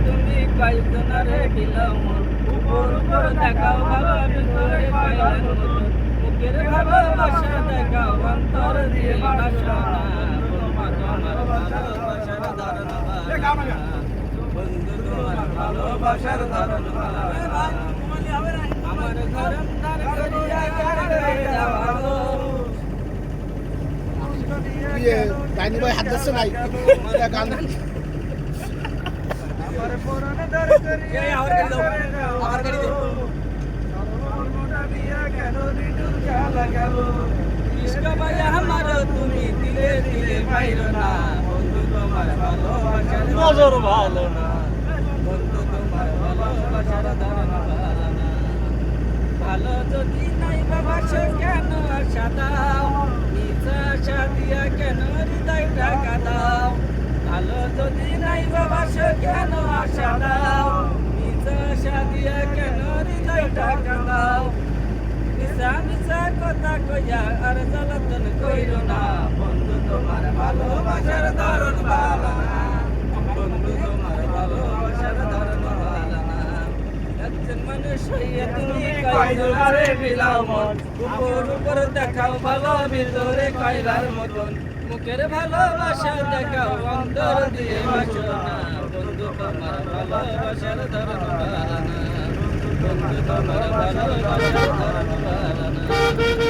তুমি কয়জনারে দিলাম উপর উপর দেখাও ভালো ভিতরে কয়লার মতন মুখের ভালোবাসা দেখাও অন্তর দিয়ে বাসা তোমার ভালোবাসার ধারণা বন্ধু তোমার ভালোবাসার ধারণা আমার ধরন ধার করিয়া ডাইনি ভাই হাত দিচ্ছে নাই গান আমার পুরানো ধর করিয়া আমার গাড়ি দাও মোটা দিয়া কেন দিদুর জ্বালা গেল ইশক ভাই আমার তুমি দিলে দিলে পাইরো না বন্ধু তোমার ভালোবাসার নজর ভালো না বন্ধু তোমার ভালোবাসার ধারণা ভালো না ভালো যদি নাই বাবা সে কেন আশা দাও নিশা আশা দিয়া কেন হৃদয় ঢাকা দাও ভালো যদি নাই বাবা সে কেন আশা দাও নিশা আশা দিয়া কেন হৃদয় ঢাকা দাও মিশা মিশা কথা কইয়া আর জ্বালাতন কইরো না বন্ধু তোমার ভালোবাসার ধারণ ভালো না বন্ধু তোমার ভালোবাসার ধারণ ভালো না একজন মানুষ হইয়া তুমি কয়জনারে বিলাও মন উপর উপর দেখাও ভালো ভিতরে কয়লার মতন মুখের ভালোবাসা দেখাও অন্তর দিয়ে বাসো না বন্ধু তোমার ভালোবাসার ধারণ ভালো না বন্ধু তোমার ভালোবাসার ধারণ ভালো না